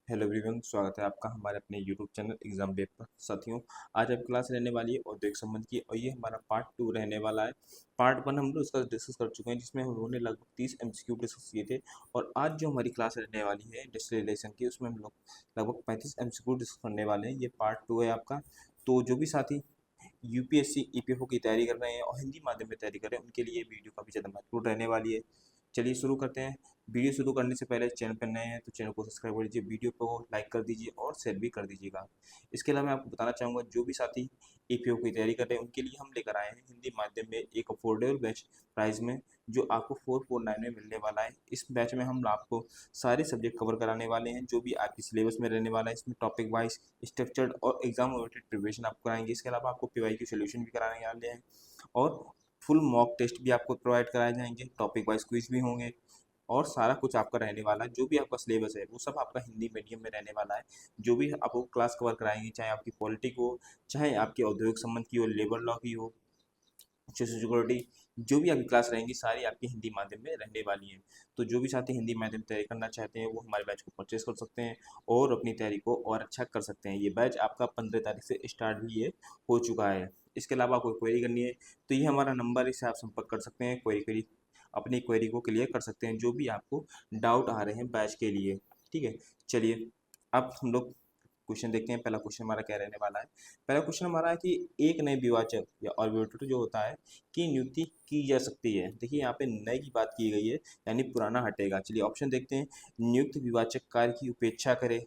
Hello everyone, स्वागत है आपका हमारे अपने यूट्यूब चैनल एग्जाम वेब पर। साथियों, आज अब क्लास रहने वाली है औद्योगिक संबंध की और ये हमारा पार्ट 2 रहने वाला है। पार्ट 1 हम लोग इसका डिस्कस कर चुके हैं, जिसमें हमने लगभग 30 एमसीक्यू डिस्कस किए थे। और आज जो हमारी क्लास रहने वाली है इंडस्ट्रियल रिलेशन की, उसमें हम लोग लगभग 35 एमसीक्यू डिस्कस करने वाले हैं। ये पार्ट 2 है आपका। तो जो भी साथी यूपीएससी ईपीएफओ की तैयारी कर रहे हैं और हिंदी माध्यम में तैयारी कर रहे हैं, उनके लिए वीडियो काफ़ी ज़्यादा महत्वपूर्ण रहने वाली है। चलिए शुरू करते हैं। वीडियो शुरू करने से पहले चैनल पर नए हैं तो चैनल को सब्सक्राइब कर लीजिए, वीडियो को लाइक कर दीजिए और शेयर भी कर दीजिएगा। इसके अलावा मैं आपको बताना चाहूँगा, जो भी साथी ईपीएफओ की तैयारी कर रहे हैं उनके लिए हम लेकर आए हैं हिंदी माध्यम में एक अफोर्डेबल बैच प्राइस में, जो आपको 449 में मिलने वाला है। इस बैच में हम आपको सारे सब्जेक्ट कवर कराने वाले हैं, जो भी आपकी सिलेबस में रहने वाला है। इसमें टॉपिक वाइज स्ट्रक्चर्ड और एग्जाम ओरिएंटेड प्रिपरेशन आपको कराएंगे। इसके अलावा आपको पीवाई की सोल्यूशन भी कराने वाले हैं और फुल मॉक टेस्ट भी आपको प्रोवाइड कराए जाएंगे। टॉपिक वाइज क्विज भी होंगे और सारा कुछ आपका रहने वाला है। जो भी आपका सिलेबस है वो सब आपका हिंदी मीडियम में रहने वाला है। जो भी आपको क्लास कवर कराएंगे, चाहे आपकी पॉलिटिक हो, चाहे आपकी औद्योगिक संबंध की हो, लेबर लॉ की हो, सोशल सिक्योरिटी, जो भी आपकी क्लास रहेंगी सारी आपकी हिंदी माध्यम में रहने वाली है। तो जो भी साथी हिंदी माध्यम में तैयारी करना चाहते हैं वो हमारे बैच को परचेस कर सकते हैं और अपनी तैयारी को और अच्छा कर सकते हैं। ये बैच आपका 15 तारीख से स्टार्ट भी है, हो चुका है। इसके अलावा कोई क्वेरी करनी है तो ये हमारा नंबर, इससे आप संपर्क कर सकते हैं। क्वेरी अपनी क्वेरी को क्लियर कर सकते हैं, जो भी आपको डाउट आ रहे हैं बैच के लिए। ठीक है, चलिए अब हम लोग क्वेश्चन देखते हैं। पहला क्वेश्चन हमारा क्या रहने वाला है। पहला क्वेश्चन हमारा है कि एक नए विवाचक या ऑर्बिटर जो होता है की नियुक्ति की जा सकती है। देखिए यहाँ पे नए की बात की गई है, यानी पुराना हटेगा। चलिए ऑप्शन देखते हैं। नियुक्त विवाचक कार्य की उपेक्षा करे,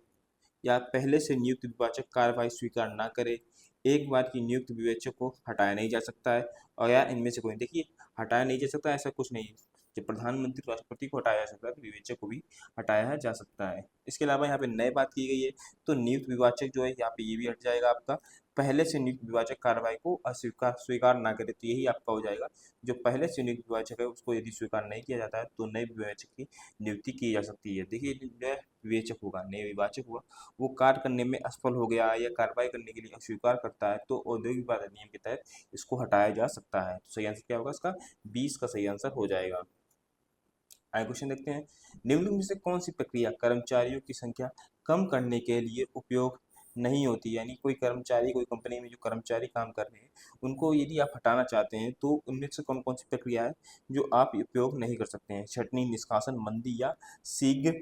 या पहले से नियुक्त विवाचक कार्यवाही स्वीकार ना करे, एक बार की नियुक्त विवेचक को हटाया नहीं जा सकता है, और या इनमें से कोई। देखिए हटाया नहीं जा सकता, ऐसा कुछ नहीं है। जब प्रधानमंत्री राष्ट्रपति को हटाया जा सकता है तो विवेचक को भी हटाया जा सकता है। इसके अलावा यहाँ पे नई बात की गई है, तो नियुक्त विवाचक जो है यहाँ पे ये भी हट जाएगा आपका। पहले से नियुक्त विवाचक कार्रवाई को अस्वीकार स्वीकार ना करे, तो यही आपका हो जाएगा। जो पहले से नियुक्त विवाचक है उसको यदि स्वीकार नहीं किया जाता है तो नए विवाचक की नियुक्ति की जा सकती है। देखिए नया विवेचक होगा, नए विवाचक हुआ, वो कार्य करने में असफल हो गया या कार्रवाई करने के लिए अस्वीकार करता है तो औद्योगिक विवाद अधिनियम के तहत इसको हटाया जा सकता है। तो सही आंसर क्या होगा इसका? 20 का सही आंसर हो जाएगा। आगे क्वेश्चन देखते हैं। निम्नलिखित में से कौन सी प्रक्रिया कर्मचारियों की संख्या कम करने के लिए उपयोग नहीं होती? यानी कोई कर्मचारी, कोई कंपनी में जो कर्मचारी काम कर रहे हैं उनको यदि आप हटाना चाहते हैं तो उनमें से कौन कौन सी प्रक्रिया है जो आप उपयोग नहीं कर सकते हैं? छटनी, निष्कासन, मंदी या शीघ्र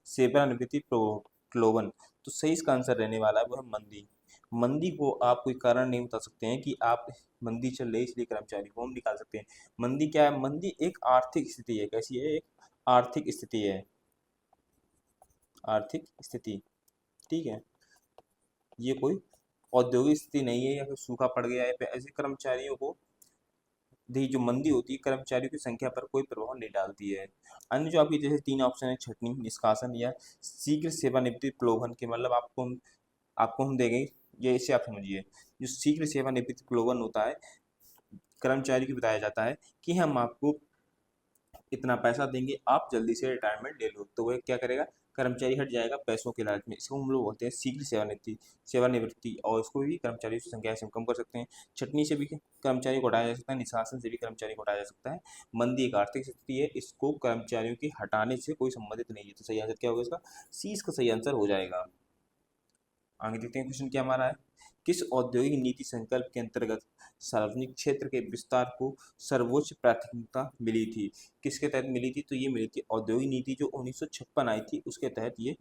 सेवानिवृत्ति प्रलोभन। तो सही इसका आंसर रहने वाला है वो है मंदी। मंदी को आप कोई कारण नहीं बता सकते हैं कि आप मंदी चल रही है इसलिए कर्मचारी को हम निकाल सकते हैं। मंदी क्या है? मंदी एक आर्थिक स्थिति है। कैसी है? एक आर्थिक स्थिति है, आर्थिक स्थिति। ठीक है, ये कोई औद्योगिक स्थिति नहीं है या फिर सूखा पड़ गया है। ऐसे कर्मचारियों को दी जो मंदी होती है कर्मचारियों की संख्या पर कोई प्रभाव नहीं डालती है। अन्य जो आपकी जैसे तीन ऑप्शन है, छटनी, निष्कासन या शीघ्र सेवानिवृत्ति प्रलोभन के, मतलब आपको हम देंगे, ये इसे आप समझिए। जो शीघ्र सेवानिवृत्ति प्रलोभन होता है, कर्मचारी को बताया जाता है कि हम आपको इतना पैसा देंगे, आप जल्दी से रिटायरमेंट ले लो, तो वह क्या करेगा? कर्मचारी हट जाएगा पैसों के लालच में। इसको हम लोग बोलते हैं शीघ्र सेवानिवृत्ति, और इसको भी कर्मचारियों की संख्या से हम कम कर सकते हैं। छटनी से भी कर्मचारी को हटाया जा सकता है, निष्कासन से भी कर्मचारी को हटाया जा सकता है। मंदी एक आर्थिक स्थिति है, इसको कर्मचारियों की हटाने से कोई संबंधित नहीं है। तो सही आंसर क्या होगा इसका? सी इसका सही आंसर हो जाएगा। आगे देखते हैं क्वेश्चन क्या हमारा है। किस औद्योगिक नीति संकल्प के अंतर्गत सार्वजनिक क्षेत्र के विस्तार को सर्वोच्च प्राथमिकता मिली थी? किसके तहत मिली थी? तो ये मिली थी औद्योगिक नीति जो 1956 आई थी, उसके तहत ये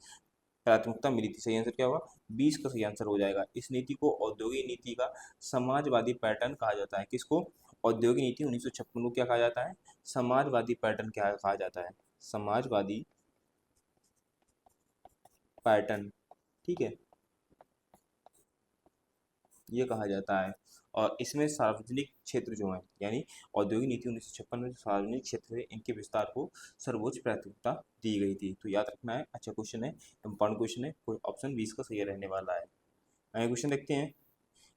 प्राथमिकता मिली थी। सही आंसर क्या होगा? 20 का सही आंसर हो जाएगा। इस नीति को औद्योगिक नीति का समाजवादी पैटर्न कहा जाता है। किसको? औद्योगिक नीति 1956 को क्या कहा जाता है? समाजवादी पैटर्न क्या कहा जाता है? समाजवादी पैटर्न। ठीक है, ये कहा जाता है। और इसमें सार्वजनिक क्षेत्र जो है, यानी औद्योगिक नीति 1956 में जो सार्वजनिक क्षेत्र है इनके विस्तार को सर्वोच्च प्राथमिकता दी गई थी। तो याद रखना है, अच्छा क्वेश्चन है, इंपॉर्टेंट क्वेश्चन है। कोई ऑप्शन 20 का सही रहने वाला है। अगला क्वेश्चन देखते हैं।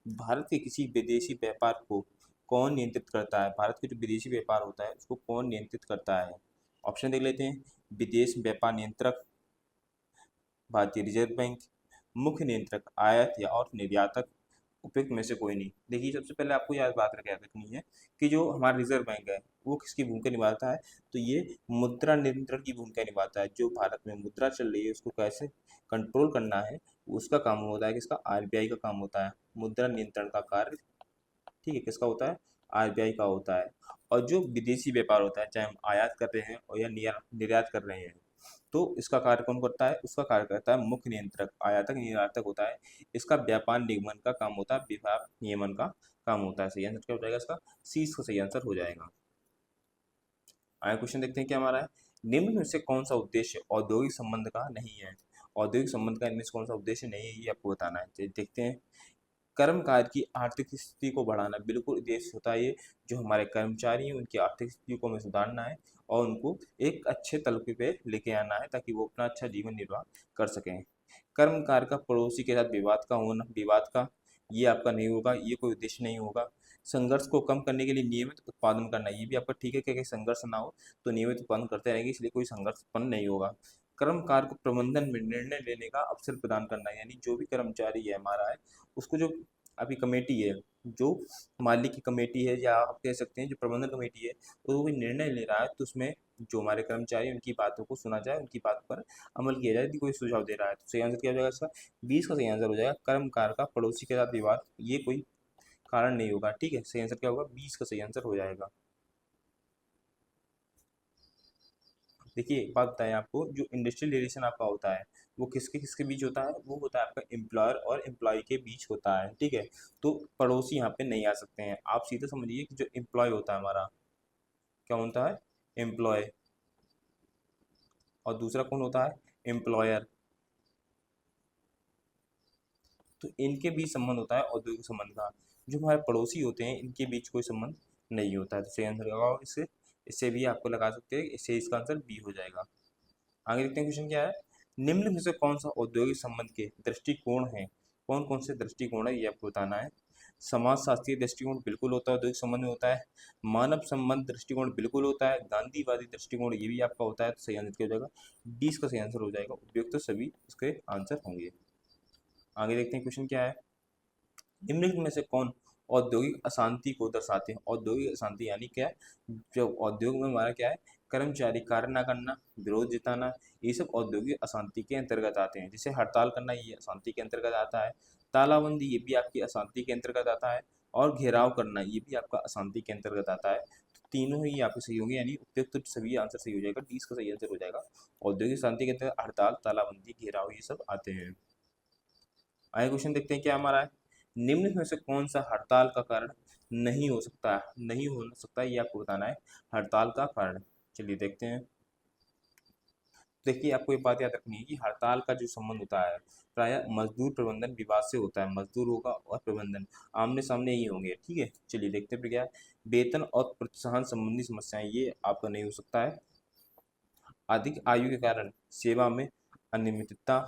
भारत के किसी विदेशी व्यापार को कौन नियंत्रित करता है? भारत के जो विदेशी व्यापार होता है उसको कौन नियंत्रित करता है? ऑप्शन देख लेते हैं। विदेश व्यापार नियंत्रक, भारतीय रिजर्व बैंक, मुख्य नियंत्रक आयात या और निर्यातक, उपयुक्त में से कोई नहीं। देखिए सबसे पहले आपको याद बात याद रखनी है कि जो हमारा रिजर्व बैंक है वो किसकी भूमिका निभाता है, तो ये मुद्रा नियंत्रण की भूमिका निभाता है। जो भारत में मुद्रा चल रही है उसको कैसे कंट्रोल करना है उसका काम होता है, किसका, आरबीआई का काम होता है। मुद्रा नियंत्रण का कार्य, ठीक है, किसका होता है, आरबीआई का होता है। और जो विदेशी व्यापार होता है, चाहे हम आयात कर रहे हैं और या निर्यात कर रहे हैं, तो इसका कार्य कौन करता है, उसका कार्य करता है मुख्य नियंत्रक, आयातक निर्यातक होता है। इसका व्यापार निगमन का काम होता है, व्यापार नियमन का काम होता है। सही आंसर क्या हो जाएगा इसका, सी इसका सही आंसर हो जाएगा। आगे क्वेश्चन देखते हैं क्या हमारा है, निम्न में से कौन सा उद्देश्य औद्योगिक संबंध का नहीं है। औद्योगिक संबंध का इनमें से कौन सा उद्देश्य नहीं है ये आपको बताना है। तो देखते हैं, कर्मकाज की आर्थिक स्थिति को बढ़ाना, बिल्कुल उद्देश्य होता है ये। जो हमारे कर्मचारी हैं उनकी आर्थिक स्थिति को हमें सुधारना है और उनको एक अच्छे तलबे पे लेके आना है ताकि वो अपना अच्छा जीवन निर्वाह कर सकें। कर्मकार का पड़ोसी के साथ विवाद का होना, विवाद का ये आपका नहीं होगा, ये कोई उद्देश्य नहीं होगा। संघर्ष को कम करने के लिए नियमित उत्पादन करना, ये भी आपका ठीक है कि संघर्ष ना हो तो नियमित उत्पादन करते रहेंगे, इसलिए कोई संघर्ष उत्पन्न नहीं होगा। कर्मकार को प्रबंधन में निर्णय लेने का अवसर प्रदान करना, यानी जो भी कर्मचारी है हमारा है उसको, जो अभी कमेटी है, जो मालिक की कमेटी है या आप कह सकते हैं जो प्रबंधन कमेटी है, तो वो कोई निर्णय ले रहा है तो उसमें जो हमारे कर्मचारी उनकी बातों को सुना जाए, उनकी बात पर अमल किया जाए। यदि कोई सुझाव दे रहा है तो सही आंसर क्या हो जाएगा इसका, 20 का सही आंसर हो जाएगा। कर्मकार का पड़ोसी के साथ विवाद ये कोई कारण नहीं होगा, ठीक है। सही आंसर क्या होगा, 20 का सही आंसर हो जाएगा। देखिए एक बात बताएं आपको, जो इंडस्ट्रियल रिलेशन आपका होता है वो किसके किसके बीच होता है, वो होता है आपका एम्प्लॉयर और एम्प्लॉय के बीच होता है, ठीक है। तो पड़ोसी यहाँ पे नहीं आ सकते हैं। आप सीधे समझिए कि जो एम्प्लॉय होता है हमारा, क्या होता है, एम्प्लॉय, और दूसरा कौन होता है, एम्प्लॉयर। तो इनके बीच संबंध होता है औद्योगिक संबंध का। जो हमारे पड़ोसी होते हैं इनके बीच कोई संबंध नहीं होता है। तो सही आंसर लगाओ इससे, इससे भी आपको लगा सकते हैं, इससे इसका आंसर बी हो जाएगा। आगे देखते हैं क्वेश्चन क्या है, निम्न में से कौन सा औद्योगिक संबंध के दृष्टिकोण है, कौन कौन से दृष्टिकोण है ये आपको बताना है। समाज शास्त्रीय दृष्टिकोण बिल्कुल होता है, औद्योगिक संबंध में होता है। मानव संबंध दृष्टिकोण बिल्कुल होता है। गांधीवादी दृष्टिकोण ये भी आपका होता है। तो सही आंसर क्या हो जाएगा, 20 का सही आंसर हो जाएगा। उपयुक्त तो सभी इसके आंसर होंगे। आगे देखते हैं क्वेश्चन क्या है, निम्नलिखित में से कौन औद्योगिक अशांति को दर्शाते हैं। औद्योगिक अशांति यानी क्या है, जो उद्योग में हमारा क्या है, कर्मचारी कार्य ना करना, विरोध जताना, ये सब औद्योगिक अशांति के अंतर्गत आते हैं। जैसे हड़ताल करना ये अशांति के अंतर्गत आता है, तालाबंदी ये भी आपकी अशांति के अंतर्गत आता है, और घेराव करना ये भी आपका अशांति के अंतर्गत आता है। तो तीनों ही आपके सही होंगे, यानी उपयुक्त सभी आंसर सही हो जाएगा, 20 का सही आंसर हो जाएगा। औद्योगिक शांति के अंतर्गत हड़ताल, तालाबंदी, घेराव ये सब आते हैं। आगे क्वेश्चन देखते हैं क्या हमारा है, निम्न में से कौन सा हड़ताल का कारण नहीं हो सकता है, नहीं हो सकता ये आपको बताना है, हड़ताल का कारण। चलिए देखते हैं। देखिए आपको ये बात याद रखनी है कि हड़ताल का जो संबंध होता है प्राय मजदूर प्रबंधन विवाद से होता है। मजदूर होगा और प्रबंधन आमने सामने ही होंगे, ठीक है। चलिए देखते हैं फिर क्या है, वेतन और प्रोत्साहन संबंधी समस्याएं ये आपका नहीं हो सकता है। अधिक आयु के कारण सेवा में अनियमितता,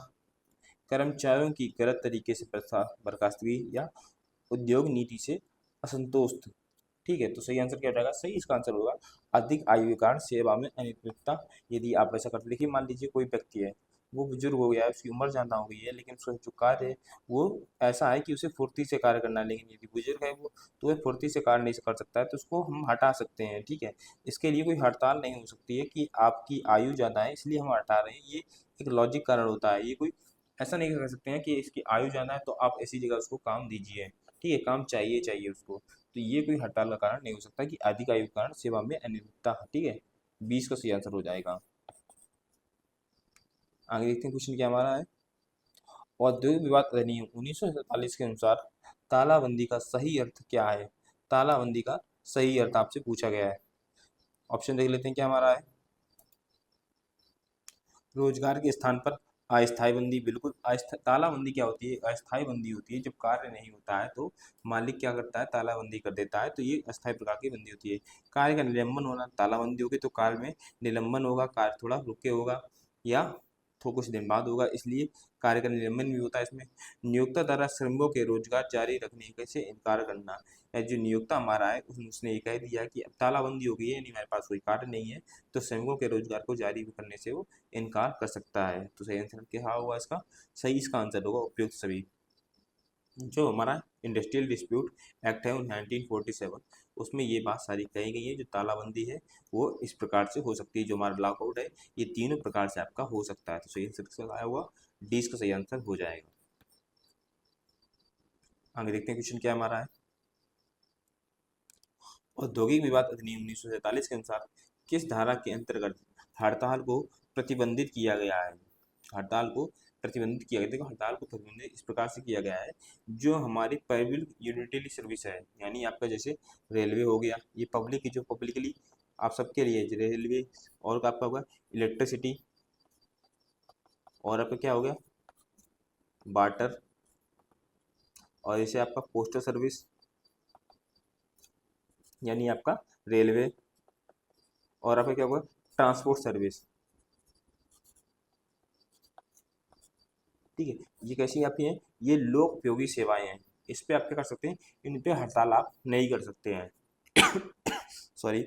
कर्मचारियों की गलत तरीके से बर्खास्तगी, या उद्योग नीति से असंतोष, ठीक है। तो सही आंसर क्या हो जाएगा, सही इसका आंसर होगा अधिक आयु के कारण सेवा में अनियमितता। यदि आप ऐसा करते, देखिए मान लीजिए कोई व्यक्ति है, वो बुजुर्ग हो गया है, उसकी उम्र ज़्यादा हो गई है, लेकिन उसका जो कार्य है वो ऐसा है कि उसे फुर्ती से कार्य करना है। लेकिन यदि बुजुर्ग है वो, तो वह फुर्ती से कार्य नहीं कर सकता है, तो उसको हम हटा सकते हैं, ठीक है। इसके लिए कोई हड़ताल नहीं हो सकती है कि आपकी आयु ज़्यादा है इसलिए हम हटा रहे हैं, ये एक लॉजिक कारण होता है। ये कोई ऐसा नहीं कर सकते हैं कि इसकी आयु ज़्यादा है तो आप ऐसी जगह उसको काम दीजिए, ठीक है, काम चाहिए चाहिए उसको। तो ये कोई हड़ताल का कारण नहीं हो सकता कि अधिक आयु के कारण सेवा में अनियमितता, ठीक है। 20 का सही आंसर हो जाएगा। आगे देखते हैं क्वेश्चन क्या हमारा है, औद्योगिक विवाद अधिनियम 1947 के अनुसार तालाबंदी का सही अर्थ क्या है। तालाबंदी का सही अर्थ आपसे पूछा गया है। ऑप्शन देख लेते हैं क्या हमारा है, रोजगार के स्थान पर अस्थायी बंदी, बिल्कुल तालाबंदी क्या होती है, अस्थायी बंदी होती है। जब कार्य नहीं होता है तो मालिक क्या करता है, तालाबंदी कर देता है, तो ये अस्थायी प्रकार की बंदी होती है। कार्य का निलंबन होना, तालाबंदी होगी तो कार्य में निलंबन होगा, कार्य थोड़ा रुके होगा या तो कुछ दिन बाद होगा, इसलिए कार्य का निलंबन भी होता है इसमें। नियोक्ता द्वारा श्रमिकों के रोजगार जारी रखने से इनकार करना, या जो नियोक्ता हमारा है उसने ये कह दिया कि अब तालाबंदी हो गई है, यानी हमारे पास कोई कार्य नहीं है, तो श्रमिकों के रोजगार को जारी करने से वो इनकार कर सकता है। तो सही आंसर क्या हुआ इसका, सही इसका आंसर होगा उपयुक्त सभी। जो हमारा इंडस्ट्रियल डिस्प्यूट एक्ट है 1947, उसमें ये बात सारी कही गई है। जो तालाबंदी है वो इस प्रकार से हो सकती है, जो हमारा लॉकआउट है ये तीनों प्रकार से आपका हो सकता है। तो सही आंसर किसका आया हुआ, डी इसका सही आंसर हो जाएगा। आगे देखते हैं क्वेश्चन क्या हमारा है। औद्योगिक विवाद अधिनियम 1947 के अनुसार किस धारा के अंतर्गत हड़ताल को प्रतिबंधित किया गया है। हड़ताल को प्रतिबंधित किया गया, देखो हड़ताल को प्रतिबंधित इस प्रकार से किया गया है, जो हमारी पब्लिक यूटिलिटी सर्विस है, यानी आपका जैसे रेलवे हो गया, ये पब्लिक की जो पब्लिकली आप सबके लिए रेलवे, और आपका होगा इलेक्ट्रिसिटी, और आपका क्या हो गया वाटर, और जैसे आपका पोस्टल सर्विस यानी आपका रेलवे, और आपका क्या होगा ट्रांसपोर्ट सर्विस। ठीक है, ये कैसी आपकी हैं, ये लोक उपयोगी सेवाएं हैं, इस पे आप क्या कर सकते हैं, इन पे हड़ताल आप नहीं कर सकते हैं। सॉरी।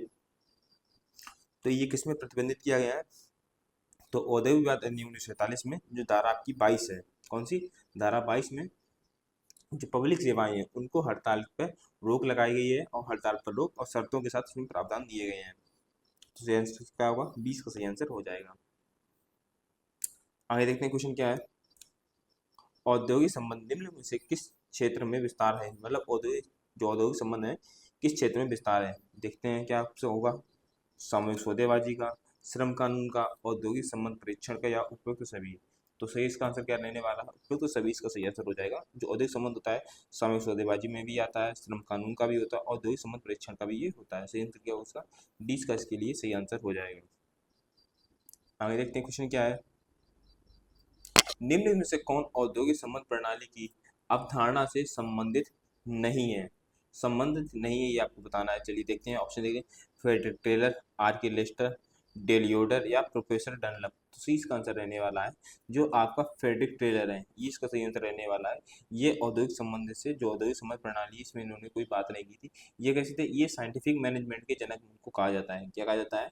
तो ये किस में प्रतिबंधित किया गया है, तो औद्योगिक विवाद अधिनियम 1947 में जो धारा आपकी 22 है, कौन सी धारा 22 में जो पब्लिक सेवाएं हैं उनको हड़ताल पर रोक लगाई गई है, और हड़ताल पर रोक और शर्तों के साथ इसमें प्रावधान दिए गए हैं। तो सही आंसर क्या होगा, 20 का सही आंसर हो जाएगा। आगे देखते हैं क्वेश्चन क्या है। औद्योगिक संबंध निम्न में से किस क्षेत्र में विस्तार है, मतलब औद्योगिक जो औद्योगिक संबंध है किस क्षेत्र में विस्तार है। देखते हैं क्या आपसे होगा, सामूहिक सौदेबाजी का, श्रम कानून का, औद्योगिक संबंध परीक्षण का, या उपयुक्त सभी। तो सही इसका आंसर क्या रहने वाला है, उपयुक्त सभी इसका सही आंसर हो जाएगा। जो औद्योगिक संबंध होता है सामूहिक सौदेबाजी में भी आता है, श्रम कानून का भी होता है, औद्योगिक संबंध परीक्षण का भी ये होता है। सही आंसर क्या होगा उसका, डी का इसके लिए सही आंसर हो जाएगा। आगे देखते हैं क्वेश्चन क्या है। निम्न में से कौन औद्योगिक संबंध प्रणाली की अवधारणा से संबंधित नहीं है, संबंधित नहीं है ये आपको बताना है। चलिए देखते हैं ऑप्शन, देखिए फ्रेडरिक टेलर, आर के लेस्टर, डेलियोडर, या प्रोफेसर डनलप। तो सी इसका आंसर रहने वाला है जो आपका फ्रेडरिक टेलर है, ये इसका सही आंसर रहने वाला है। ये औद्योगिक संबंध से जो औद्योगिक संबंध प्रणाली इसमें इन्होंने कोई बात नहीं की थी। ये कैसे थे, ये साइंटिफिक मैनेजमेंट के जनक को कहा जाता है। क्या कहा जाता है,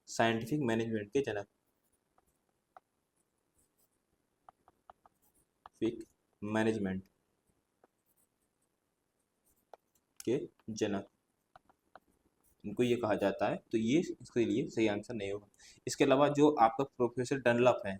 साइंटिफिक मैनेजमेंट के जनक, फिक मैनेजमेंट के जनक, इनको ये कहा जाता है। तो ये इसके लिए सही आंसर नहीं होगा। इसके अलावा जो आपका प्रोफेसर डनलप है,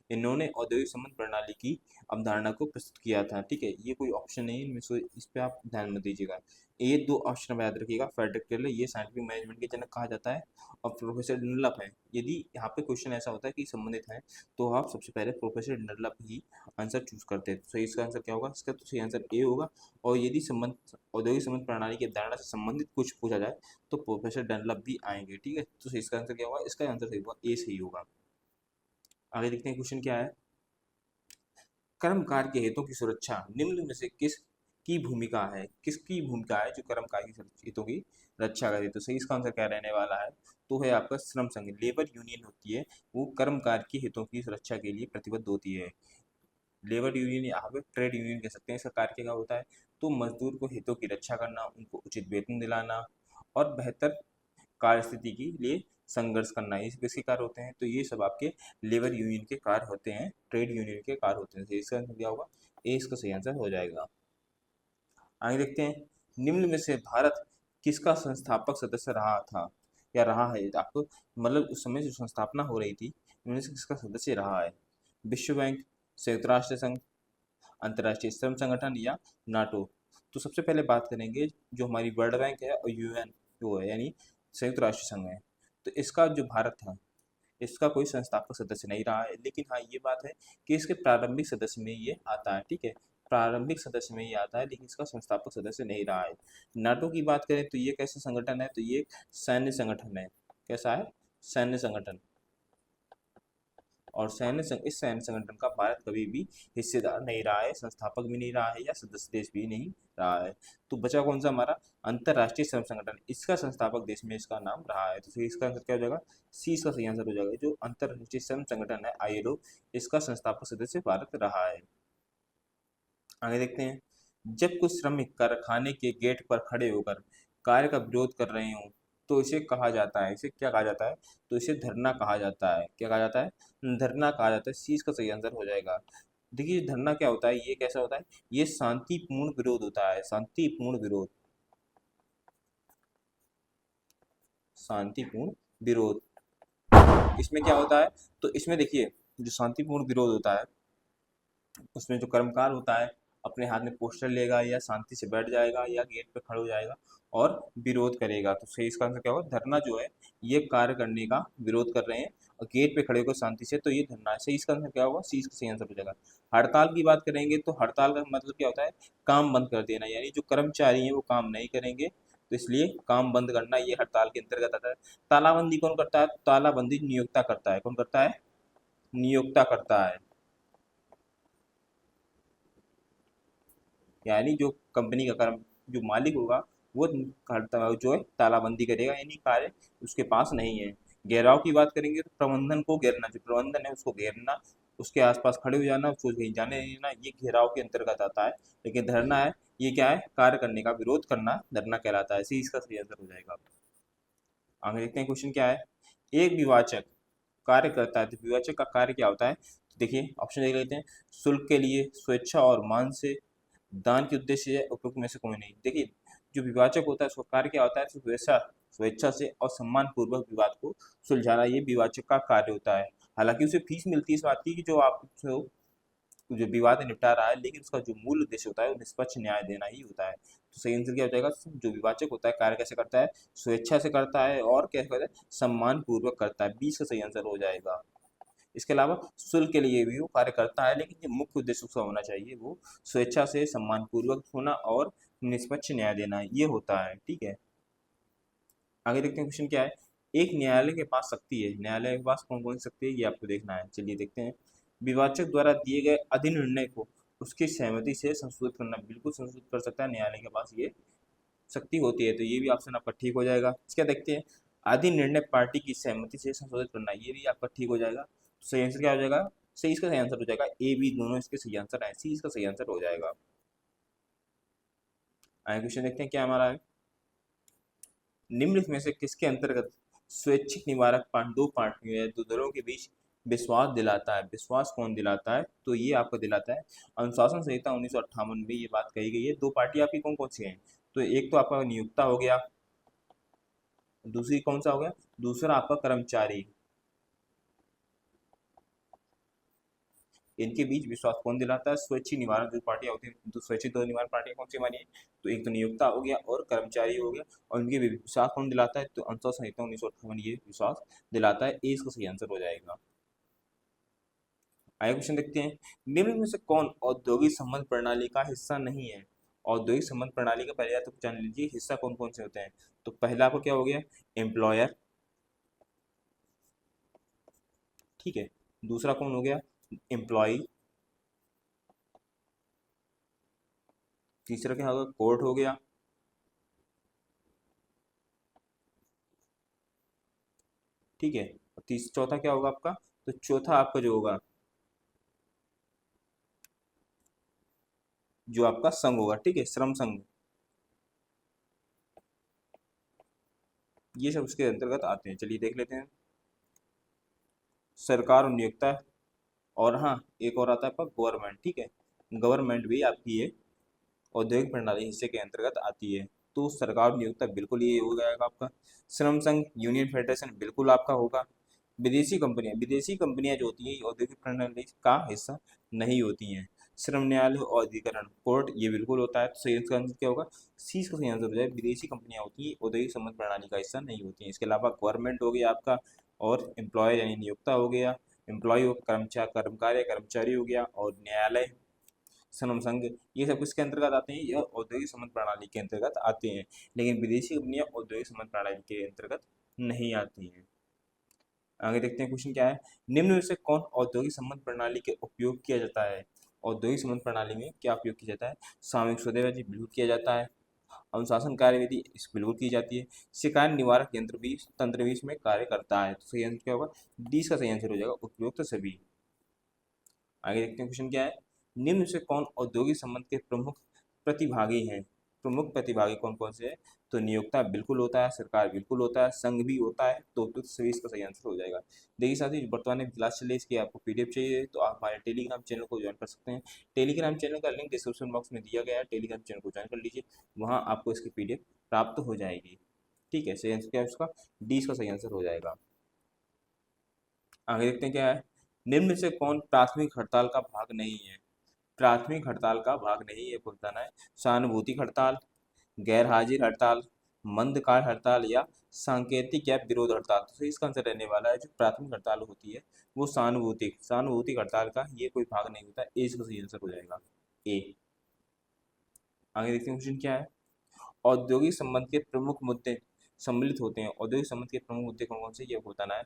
इन्होंने औद्योगिक संबंध प्रणाली की अवधारणा को प्रस्तुत किया था। ठीक है, ये कोई ऑप्शन नहीं है इनमें से, इस पे आप ध्यान मत दीजिएगा। ये दो ऑप्शन याद रखिएगा, फ्रेडरिक टेलर ये साइंटिफिक मैनेजमेंट के जनक कहा जाता है, और प्रोफेसर डनलप है। यदि यहाँ पे क्वेश्चन ऐसा होता है कि संबंधित है, तो आप सबसे पहले प्रोफेसर डनलप ही आंसर चूज करते हैं। तो इसका आंसर क्या होगा, इसका तो सही आंसर ए होगा। और यदि संबंध औद्योगिक संबंध प्रणाली की अवधारणा से संबंधित कुछ पूछा जाए तो प्रोफेसर डनलप भी आएंगे। ठीक है, तो इसका आंसर क्या होगा, इसका आंसर सही होगा, ए सही होगा। आगे देखते हैं क्वेश्चन क्या है। कर्मकार के हितों की सुरक्षा निम्न में से किस की भूमिका है, किसकी भूमिका है जो कर्मकार की हितों की रक्षा करे। तो सही इसका आंसर क्या रहने वाला है, तो है आपका श्रम संघ, लेबर यूनियन होती है, वो कर्मकार के हितों की सुरक्षा के लिए प्रतिबद्ध होती है। लेबर यूनियन या आप ट्रेड यूनियन कह सकते हैं। इसका कार्य क्या होता है, तो मजदूर को हितों की रक्षा करना, उनको उचित वेतन दिलाना, और बेहतर कार्य स्थिति के लिए संघर्ष करना, ये किसके कार्य होते हैं, तो ये सब आपके लेबर यूनियन के कार्य होते हैं, ट्रेड यूनियन के कार्य होते हैं। तो इसका आंसर क्या होगा, ए इसका सही आंसर हो जाएगा। आगे देखते हैं, निम्न में से भारत किसका संस्थापक सदस्य रहा था या रहा है, आपको मतलब उस समय जो संस्थापना हो रही थी इनमें से किसका सदस्य रहा है। विश्व बैंक, संयुक्त राष्ट्र संघ, अंतर्राष्ट्रीय श्रम संगठन, या नाटो। तो सबसे पहले बात करेंगे जो हमारी वर्ल्ड बैंक है और यूएन जो है यानी संयुक्त राष्ट्र संघ है। तो इसका जो भारत था इसका कोई संस्थापक सदस्य नहीं रहा है, लेकिन हाँ ये बात है कि इसके प्रारंभिक सदस्य में ये आता है। ठीक है, प्रारंभिक सदस्य में ये आता है, लेकिन इसका संस्थापक सदस्य नहीं रहा है। नाटो की बात करें तो ये कैसा संगठन है, तो ये एक सैन्य संगठन है। कैसा है, सैन्य संगठन। और इस सैन्य संगठन का भारत कभी भी हिस्सेदार नहीं रहा है, संस्थापक भी नहीं रहा है, या सदस्य देश भी नहीं रहा है। तो बचा कौन सा हमारा, अंतरराष्ट्रीय श्रम संगठन, इसका संस्थापक देश में इसका नाम रहा है। तो फिर इसका आंसर क्या हो जाएगा, सी इसका सही आंसर हो जाएगा। जो अंतरराष्ट्रीय श्रम संगठन है ILO, इसका संस्थापक सदस्य भारत रहा है। आगे देखते हैं, जब कुछ श्रमिक कारखाने के गेट पर खड़े होकर कार्य का विरोध कर रहे हों तो इसे कहा जाता है, इसे क्या कहा जाता है, तो इसे धरना कहा जाता है। क्या कहा जाता है, धरना कहा जाता है। सी इसका सही आंसर हो जाएगा। देखिए धरना क्या होता है, ये कैसा होता है, ये शांतिपूर्ण विरोध होता है, शांतिपूर्ण विरोध, शांतिपूर्ण विरोध। इसमें क्या होता है, तो इसमें देखिए जो शांतिपूर्ण विरोध होता है उसमें जो कर्मकार होता है अपने हाथ में पोस्टर लेगा या शांति से बैठ जाएगा या गेट पे खड़ा हो जाएगा और विरोध करेगा। तो सही इसका आंसर क्या होगा, धरना जो है ये कार्य करने का विरोध कर रहे हैं और गेट पे खड़े होकर शांति से, तो ये धरना है। सही इसका आंसर क्या होगा, सी इसका सही आंसर हो जाएगा। हड़ताल की बात करेंगे तो हड़ताल का मतलब क्या होता है, काम बंद कर देना, यानी जो कर्मचारी हैं वो काम नहीं करेंगे तो इसलिए काम बंद करना, ये हड़ताल के अंतर्गत आता है। तालाबंदी कौन करता है, तालाबंदी नियोक्ता करता है। कौन करता है, नियोक्ता करता है, यानी जो कंपनी का कर्म जो मालिक होगा वो जो है तालाबंदी करेगा, यानी कार्य उसके पास नहीं है। घेराव की बात करेंगे तो प्रबंधन को घेरना, जो प्रबंधन है उसको घेरना, उसके आसपास खड़े हो जाना, उसको कहीं जाने नहीं देना, ये घेराव के अंतर्गत आता है। लेकिन धरना है, ये क्या है, कार्य करने का विरोध करना धरना कहलाता है। इसी इसका सही आंसर हो जाएगा। आगे देखते हैं क्वेश्चन क्या है, एक विवाचक कार्य करता है, तो विवाचक का कार्य क्या होता है, तो देखिए ऑप्शन देख लेते हैं। शुल्क के लिए, स्वेच्छा और मान से, दान के उद्देश्य से, उपयुक्त में से कोई नहीं। देखिए जो विवाचक होता है उसका कार्य क्या होता है, स्वेच्छा स्वेच्छा से और सम्मान पूर्वक विवाद को सुलझाना, ये विवाचक का कार्य होता है। हालांकि उसे फीस मिलती है इस बात की कि जो आप जो विवाद निपटा रहा है, लेकिन उसका जो मूल उद्देश्य होता है वो निष्पक्ष न्याय देना ही होता है। तो सही आंसर क्या हो जाएगा, जो विवाचक होता है कार्य कैसे करता है, स्वेच्छा से करता है और कैसे करता है, सम्मान पूर्वक करता है। 20 का सही आंसर हो जाएगा। इसके अलावा शुल्क के लिए भी वो कार्य करता है, लेकिन जो मुख्य उद्देश्य उसका होना चाहिए वो स्वेच्छा से सम्मान पूर्वक होना और निष्पक्ष न्याय देना, ये होता है। ठीक है, आगे देखते हैं क्वेश्चन क्या है, एक न्यायालय के पास शक्ति है, न्यायालय के पास कौन कौन सी शक्ति है ये आपको देखना है। चलिए देखते हैं। विवाचक द्वारा दिए गए अधिनिर्णय को उसकी सहमति से संशोधित करना, बिल्कुल संशोधित कर सकता है, न्यायालय के पास ये शक्ति होती है। तो ये भी ऑप्शन आपका ठीक हो जाएगा। इसका देखते हैं, अधिनिर्णय पार्टी की सहमति से संशोधित करना, ये भी आपका ठीक हो जाएगा। तो सही आंसर क्या हो जाएगा, सही इसका सही आंसर हो जाएगा, ए बी दोनों इसके सही आंसर है, सी इसका सही आंसर हो जाएगा। आगे क्वेश्चन देखते हैं क्या हमारा है, निम्नलिखित में से किसके अंतर्गत स्वैच्छिक निवारक पाठ दो पार्टियों या दो दलों के बीच विश्वास दिलाता है। विश्वास कौन दिलाता है, तो ये आपको दिलाता है अनुशासन संहिता 1958 में ये बात कही गई है। दो पार्टी आपकी कौन कौन सी हैं, तो एक तो आपका नियोक्ता हो गया, दूसरी कौन सा हो गया, दूसरा आपका कर्मचारी। इनके बीच विश्वास कौन दिलाता है, स्वैच्छिक निवारण जो पार्टियां होती हैं, तो स्वैच्छिक दो निवारण पार्टियां कौन सी हमारी है, तो एक तो नियोक्ता हो गया और कर्मचारी हो गया, और इनके बीच विश्वास कौन दिलाता है, तो अनुच्छेद संहिता 1958 ये विश्वास दिलाता है। ए इसका सही आंसर हो जाएगा। आगे क्वेश्चन देखते हैं, निम्न में से कौन औद्योगिक संबंध प्रणाली का हिस्सा नहीं है। औद्योगिक संबंध प्रणाली का पहले तो जान लीजिए हिस्सा कौन कौन से होते हैं। तो पहला आपको क्या हो गया, एम्प्लॉयर, ठीक है, दूसरा कौन हो गया, एम्प्लॉय, तीसरा क्या होगा, कोर्ट हो गया, ठीक है, और चौथा क्या होगा आपका, तो चौथा आपका जो होगा, जो आपका संघ होगा, ठीक है, श्रम संघ, ये सब उसके अंतर्गत आते हैं। चलिए देख लेते हैं, सरकार और नियोक्ता, और हाँ एक और आता है आपका गवर्नमेंट, ठीक है, गवर्नमेंट भी आपकी ये औद्योगिक प्रणाली हिस्से के अंतर्गत आती है। तो सरकार और नियोक्ता बिल्कुल ये हो जाएगा आपका। श्रम संघ, यूनियन फेडरेशन बिल्कुल आपका होगा। विदेशी कंपनियां जो होती हैं ये औद्योगिक प्रणाली का हिस्सा नहीं होती हैं। श्रम न्यायालय और अधिकरण कोर्ट ये बिल्कुल होता है। तो सही इसका आंसर क्या होगा, सी इसका सही आंसर हो जाए, विदेशी कंपनियां होती हैं औद्योगिक संबंध प्रणाली का हिस्सा नहीं होती हैं। इसके अलावा गवर्नमेंट हो गया आपका, और एम्प्लॉय यानी नियोक्ता हो गया, एम्प्लॉय हो कर्मचारी, कर्मचारी हो गया, और न्यायालय, श्रम संघ, ये सब किसके अंतर्गत आते हैं, ये औद्योगिक संबंध प्रणाली के अंतर्गत आते हैं। लेकिन विदेशी कंपनियां औद्योगिक संबंध प्रणाली के अंतर्गत नहीं आती हैं। आगे देखते हैं क्वेश्चन क्या है, निम्न में से कौन औद्योगिक संबंध प्रणाली के उपयोग किया जाता है। औद्योगिक संबंध प्रणाली में क्या उपयोग किया जाता है, सामूहिक सौदेबाजी बिल्कुल किया जाता है, अनुशासन कार्यविधि इस बिल्कुल की जाती है, शिकायत निवारक यंत्र भी तंत्र भी इसमें कार्य करता है। तो सही आंसर क्या होगा, डी का सही आंसर हो जाएगा, उपयुक्त तो सभी। आगे देखते हैं क्वेश्चन क्या है, निम्न से कौन औद्योगिक संबंध के प्रमुख प्रतिभागी हैं। प्रमुख प्रतिभागी कौन कौन से हैं? तो नियोक्ता बिल्कुल होता है, सरकार बिल्कुल होता है, संघ भी होता है, तो सभी इसका सही आंसर हो जाएगा। देखिए साथियों, वर्तमान में क्लास चल रही है, इसकी आपको पीडीएफ चाहिए तो आप हमारे टेलीग्राम चैनल को ज्वाइन कर सकते हैं। टेलीग्राम चैनल का लिंक डिस्क्रिप्शन बॉक्स में दिया गया है, टेलीग्राम चैनल को ज्वाइन कर लीजिए, वहाँ आपको इसकी पीडीएफ प्राप्त हो जाएगी। ठीक है, सही आंसर क्या है उसका? डी इसका सही आंसर हो जाएगा। आगे देखते हैं क्या है। निम्न में से कौन प्राथमिक हड़ताल का भाग नहीं है? प्राथमिक हड़ताल का भाग नहीं है, बताना है। सहानुभूति हड़ताल, गैर हाजिर हड़ताल, मंदकार हड़ताल या सांकेतिक या विरोध हड़ताल। तो इसका आंसर रहने वाला है जो प्राथमिक हड़ताल होती है वो सहानुभूति हड़ताल का ये कोई भाग नहीं होता। ए इसका सही आंसर हो जाएगा, ए। आगे देखते हैं क्वेश्चन क्या है। औद्योगिक संबंध के प्रमुख मुद्दे सम्मिलित होते हैं। औद्योगिक संबंध के प्रमुख मुद्दे कौन कौन से, ये बताना है।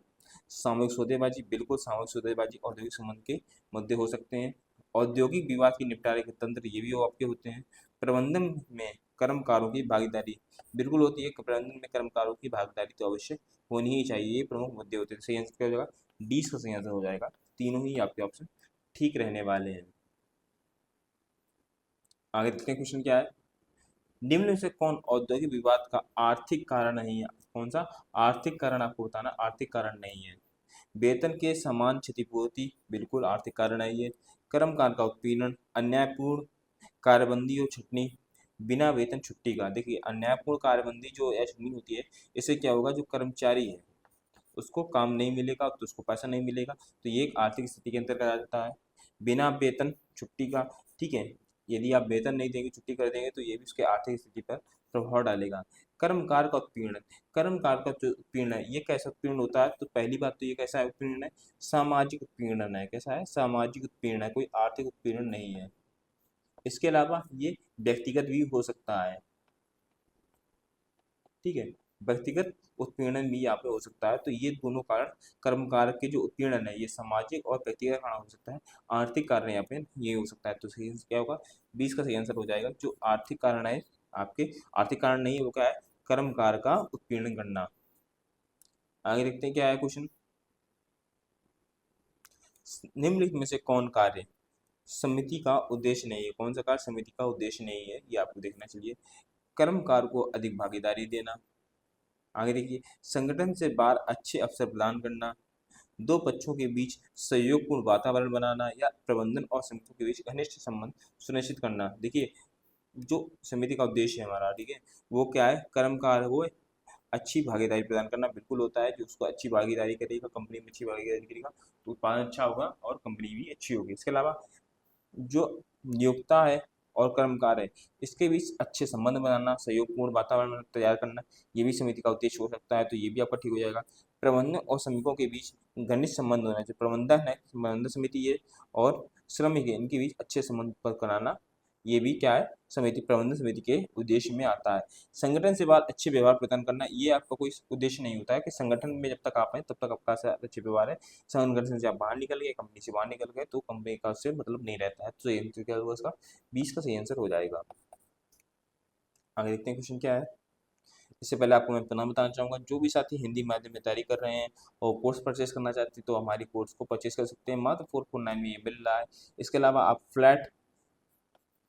सामूहिक सौदेबाजी, बिल्कुल सामूहिक सौदेबाजी औद्योगिक संबंध के मुद्दे हो सकते हैं। औद्योगिक विवाद के निपटारे के तंत्र, ये भी आपके होते हैं। प्रबंधन में कर्मकारों की भागीदारी, बिल्कुल होती है। प्रबंधन में कर्मकारों की भागीदारी तो अवश्य होनी ही चाहिए, ये प्रमुख मुद्दे होते हैं। सही आंसर क्या हो जाएगा? डी का सही आंसर हो जाएगा। तीनों ही आपके ऑप्शन ठीक रहने वाले हैं। आगे देखते हैं क्वेश्चन क्या है। निम्न में से कौन औद्योगिक विवाद का आर्थिक कारण नहीं है? कौन सा आर्थिक कारण आपको बताना? आर्थिक कारण नहीं है। वेतन के समान क्षतिपूर्ति, बिल्कुल आर्थिक कारण है ये। कर्मकांड का उत्पीड़न, अन्यायपूर्ण कार्यबंदी और छुट्टी, बिना वेतन छुट्टी का। देखिए अन्यायपूर्ण कार्यबंदी जो या छुट्टी होती है, इससे क्या होगा, जो कर्मचारी है उसको काम नहीं मिलेगा तो उसको पैसा नहीं मिलेगा, तो ये एक आर्थिक स्थिति के अंतर्गत आ जाता है। बिना वेतन छुट्टी का, ठीक है, यदि आप वेतन नहीं देंगे, छुट्टी कर देंगे, तो ये भी उसके आर्थिक स्थिति पर प्रभाव डालेगा। कर्मकार का उत्पीड़न, कर्मकार का जो उत्पीड़न है ये कैसा उत्पीड़न होता है? तो पहली बात तो ये कैसा है उत्पीड़न है? सामाजिक उत्पीड़न है। कैसा है? सामाजिक उत्पीड़न है, कोई आर्थिक उत्पीड़न नहीं है। इसके अलावा ये व्यक्तिगत भी हो सकता है, ठीक है, व्यक्तिगत उत्पीड़न भी यहाँ पे हो सकता है। तो ये दोनों कारण कर्मकार के जो उत्पीड़न है ये सामाजिक और व्यक्तिगत कारण हो सकता है। आर्थिक कारण यहाँ पे ये हो सकता है। तो सही आंसर क्या होगा? 20 का सही आंसर हो जाएगा। जो आर्थिक कारण है आपके, आर्थिक कारण नहीं है वो क्या है? कर्मकार का उत्पीड़न करना। आगे देखते हैं क्या है क्वेश्चन। निम्नलिखित में से कौन कार्य समिति का उद्देश्य नहीं है? कौन सा कार्य समिति का उद्देश्य नहीं है, ये आपको देखना चाहिए। कर्मकार को अधिक भागीदारी देना। आगे देखिए, संगठन से बाहर अच्छे अवसर प्रदान करना, दो पक्षों के बीच सहयोगपूर्ण वातावरण बनाना, या प्रबंधन और श्रमिकों के बीच घनिष्ठ संबंध सुनिश्चित करना। देखिए जो समिति का उद्देश्य है हमारा, ठीक है, वो क्या है? कर्मकार वो अच्छी भागीदारी प्रदान करना, बिल्कुल होता है। जो उसको अच्छी भागीदारी करेगा, कंपनी में अच्छी भागीदारी करेगा, तो उत्पादन अच्छा होगा और कंपनी भी अच्छी होगी। इसके अलावा जो नियोक्ता है और कर्मकार है, इसके बीच अच्छे संबंध बनाना, सहयोगपूर्ण वातावरण तैयार करना, ये भी समिति का उद्देश्य हो सकता है। तो ये भी आपका ठीक हो जाएगा। प्रबंधन और श्रमिकों के बीच घनिष्ठ संबंध होना चाहिए। प्रबंधन है, प्रबंधन समिति है, और श्रमिक है, इनके बीच अच्छे संबंध पर कराना, ये भी क्या है? समिति, प्रबंधन समिति के उद्देश्य में आता है। संगठन से बाहर अच्छे व्यवहार प्रदान करना, ये आपका कोई उद्देश्य नहीं होता है कि संगठन में जब तक आप हैं तब तक आपका साथ अच्छे व्यवहार है। संगठन से आप बाहर निकल गए, कंपनी से बाहर निकल गए, तो कंपनी का उससे मतलब नहीं रहता है। तो ये आंसर क्या होगा इसका? 20 का सही आंसर हो जाएगा। आगे देखते हैं क्वेश्चन क्या है। इससे पहले आपको मैं इतना बताना चाहूँगा, जो भी साथी हिंदी माध्यम में तैयारी कर रहे हैं और कोर्स परचेस करना चाहते हैं तो हमारी कोर्स को परचेस कर सकते हैं। मात्र 449 में ये मिल रहा है। इसके अलावा आप फ्लैट,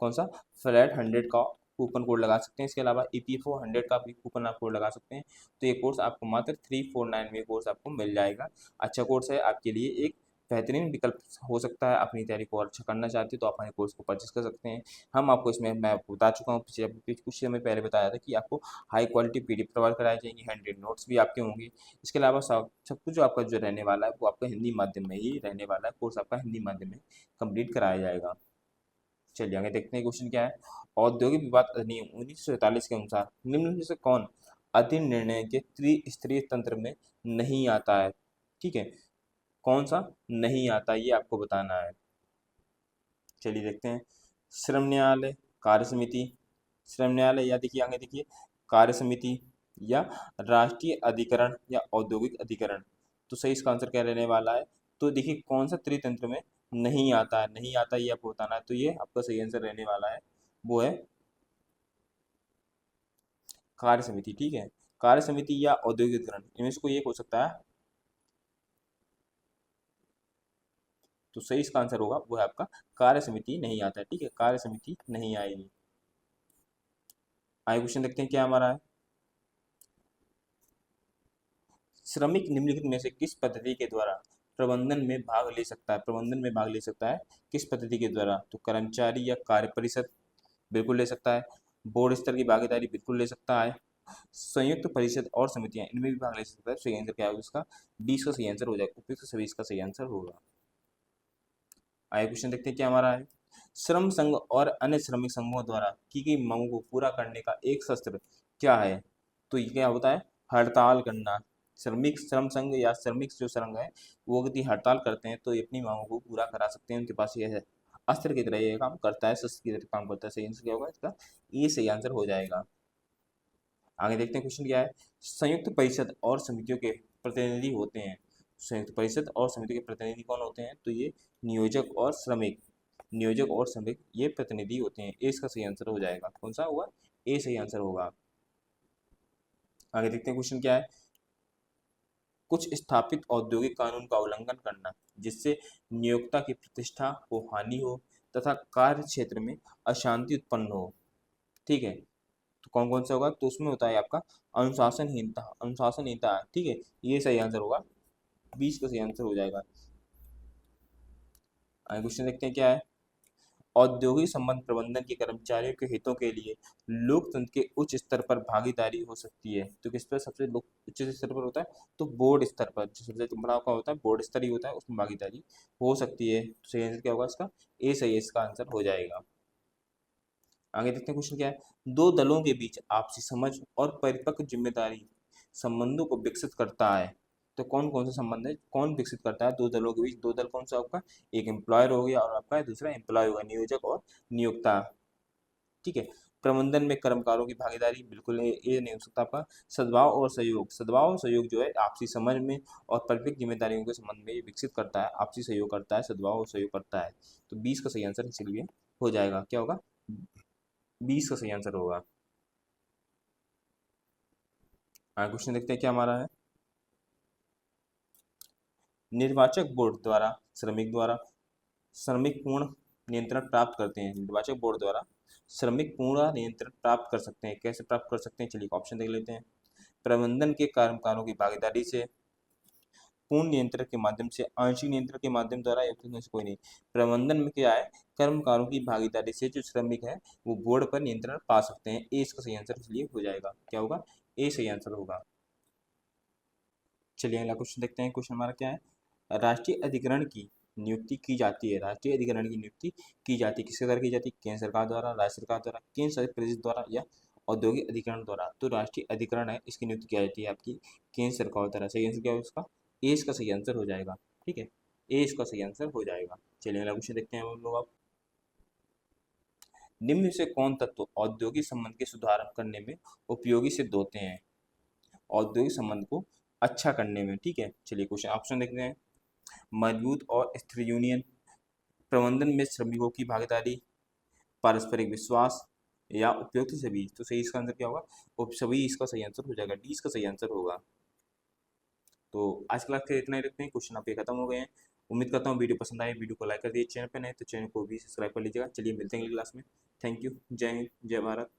कौन सा? फ्लैट 100 का कूपन कोड लगा सकते हैं। इसके अलावा EPFO 100 का भी कूपन आप कोड लगा सकते हैं। तो ये कोर्स आपको मात्र 349 में कोर्स आपको मिल जाएगा। अच्छा कोर्स है, आपके लिए एक बेहतरीन विकल्प हो सकता है। अपनी तैयारी को और अच्छा करना चाहते हैं तो आप हमारे कोर्स को परचेस कर सकते हैं। हम आपको इसमें, मैं आपको बता चुका हूँ पिछले कुछ समय पहले बताया था कि आपको हाई क्वालिटी PDF प्रोवाइड कराई जाएंगी, हैंड नोट्स भी आपके होंगे। इसके अलावा सब कुछ जो आपका जो रहने वाला है वो आपका हिंदी माध्यम में ही रहने वाला है। कोर्स आपका हिंदी माध्यम में कंप्लीट कराया जाएगा। चलिए आगे देखते हैं क्वेश्चन क्या है। औद्योगिक विवाद अधिनियम 1947 के अनुसार निम्न में से कौन अधिनिर्णय के त्रिस्तरीय तंत्र में नहीं आता है? ठीक है, कौन सा नहीं आता ये आपको बताना है। चलिए देखते हैं। श्रम न्यायालय, कार्य समिति, श्रम न्यायालय, या देखिए आगे देखिए, कार्य समिति, या राष्ट्रीय अधिकरण, या औद्योगिक अधिकरण। तो सही इसका आंसर क्या रहने वाला है? तो देखिए कौन सा त्रितंत्र में नहीं आता है, नहीं आता ये आपको बताना है। तो ये आपका सही आंसर रहने वाला है, वो है कार्य समिति। ठीक है, कार्य समिति या औद्योगिक अधिकरण, इनमें से कोई एक हो सकता है। तो सही इसका आंसर होगा वो है आपका कार्य समिति नहीं आता है। ठीक है, कार्य समिति नहीं आएगी। आगे क्वेश्चन देखते हैं क्या हमारा है। श्रमिक निम्नलिखित में से किस पद्धति के द्वारा प्रबंधन में भाग ले सकता है? प्रबंधन में भाग ले सकता है किस पद्धति के द्वारा? तो कर्मचारी या कार्य परिषद बिल्कुल ले सकता है, बोर्ड स्तर की भागीदारी बिल्कुल ले सकता है, संयुक्त परिषद और समितियां इनमें भी भाग ले सकता है। सही आंसर क्या होगा इसका? डी इसका सही आंसर हो जाएगा। उपयुक्त सभी इसका सही आंसर होगा। आगे क्वेश्चन देखते हैं क्या हमारा है। श्रम संघ और अन्य श्रमिक संघों द्वारा की गई मांगों को पूरा करने का एक शस्त्र क्या है? तो ये क्या होता है? हड़ताल करना। श्रमिक श्रम संघ या श्रमिक जो संघ है वो यदि हड़ताल करते हैं तो ये अपनी मांगों को पूरा करा सकते हैं। उनके पास ये है अस्त्र की तरह ये काम करता है, शस्त्र की तरह काम करता है। सही आंसर क्या होगा इसका? ये सही आंसर हो जाएगा। आगे देखते हैं क्वेश्चन क्या है। संयुक्त परिषद और समितियों के प्रतिनिधि होते हैं। संयुक्त परिषद और समिति के प्रतिनिधि कौन होते हैं? तो ये नियोजक और श्रमिक, नियोजक और श्रमिक ये प्रतिनिधि होते हैं। ए इसका सही आंसर हो जाएगा। कौन सा होगा? ए सही आंसर होगा। आगे देखते हैं क्वेश्चन क्या है। कुछ स्थापित औद्योगिक कानून का उल्लंघन करना जिससे नियोक्ता की प्रतिष्ठा को हानि हो तथा कार्य क्षेत्र में अशांति उत्पन्न हो। ठीक है, तो कौन कौन सा होगा? तो उसमें होता है आपका अनुशासनहीनता। अनुशासनहीनता है, ठीक है, ये सही आंसर होगा। 20 का सही आंसर हो जाएगा। आगे क्वेश्चन देखते हैं क्या है। औद्योगिक संबंध प्रबंधन के कर्मचारियों के हितों के लिए लोकतंत्र के उच्च स्तर पर भागीदारी हो सकती है। तो किस पर सबसे उच्च स्तर पर होता है? तो बोर्ड स्तर पर, जो सबसे बड़ा का होता है बोर्ड स्तर ही होता है, उसमें भागीदारी हो सकती है। तो सही आंसर क्या होगा इसका? ए सही है, इसका आंसर हो जाएगा। आगे देखते हैं क्वेश्चन क्या है। दो दलों के बीच आपसी समझ और परिपक्व जिम्मेदारी संबंधों को विकसित करता है। तो कौन कौन सा संबंध है, कौन विकसित करता है दो दलों के बीच? दो दल कौन सा आपका? एक एम्प्लॉयर हो गया और आपका दूसरा एम्प्लॉय होगा, नियोजक और नियोक्ता। ठीक है, प्रबंधन में कर्मकारों की भागीदारी बिल्कुल ये नहीं हो सकता आपका। सद्भाव और सहयोग, सद्भाव और सहयोग जो है आपसी समझ में और परिपक्व जिम्मेदारियों के संबंध में ये विकसित करता है, आपसी सहयोग करता है, सद्भाव और सहयोग करता है। तो 20 का सही आंसर इसलिए हो जाएगा। क्या होगा? 20 का सही आंसर होगा। हाँ, क्वेश्चन देखते हैं क्या हमारा है। निर्वाचक बोर्ड द्वारा श्रमिक पूर्ण नियंत्रण प्राप्त करते हैं। निर्वाचक बोर्ड द्वारा श्रमिक पूर्ण नियंत्रण प्राप्त कर सकते हैं। कैसे प्राप्त कर सकते हैं? चलिए ऑप्शन देख लेते हैं। प्रबंधन के कर्मकारों की भागीदारी से, पूर्ण नियंत्रण के माध्यम से, आंशिक नियंत्रण के माध्यम द्वारा, या फिर कोई नहीं। प्रबंधन में क्या है? कर्मकारों की भागीदारी से जो श्रमिक है वो बोर्ड पर नियंत्रण पा सकते हैं। ए इसका सही आंसर इसलिए हो जाएगा। क्या होगा? ए सही आंसर होगा। चलिए अगला क्वेश्चन देखते हैं। क्वेश्चन हमारा क्या है। राष्ट्रीय अधिकरण की नियुक्ति की जाती है। राष्ट्रीय अधिकरण की नियुक्ति की जाती है किसके द्वारा की जाती है? केंद्र सरकार द्वारा, राज्य सरकार द्वारा, केंद्र शासित प्रदेश द्वारा, या औद्योगिक अधिकरण द्वारा। तो राष्ट्रीय अधिकरण है, इसकी नियुक्ति की जाती है आपकी केंद्र सरकार द्वारा। सही आंसर क्या होगा इसका? ए इसका सही आंसर हो जाएगा। ठीक है, ए इसका सही आंसर हो जाएगा। चलिए अगला क्वेश्चन देखते हैं हम लोग। आप निम्न से कौन तत्व औद्योगिक संबंध के सुधार करने में उपयोगी सिद्ध होते हैं? औद्योगिक संबंध को अच्छा करने में। ठीक है, चलिए क्वेश्चन ऑप्शन देखते हैं। मजबूत और स्थिर यूनियन, प्रबंधन में श्रमिकों की भागीदारी, पारस्परिक विश्वास, या उपयुक्त सभी। तो सही इसका आंसर क्या होगा? सभी इसका सही आंसर हो जाएगा। डी इसका सही आंसर होगा। तो आज क्लास के इतना ही रखते हैं। क्वेश्चन आपके खत्म हो गए हैं। उम्मीद करता हूँ वीडियो पसंद आए। वीडियो को लाइक कर दिए, चैनल पर नए तो चैनल को भी सब्सक्राइब कर लीजिएगा। चलिए मिलते हैं अगली क्लास में। Thank you. जय हिंद, जय भारत।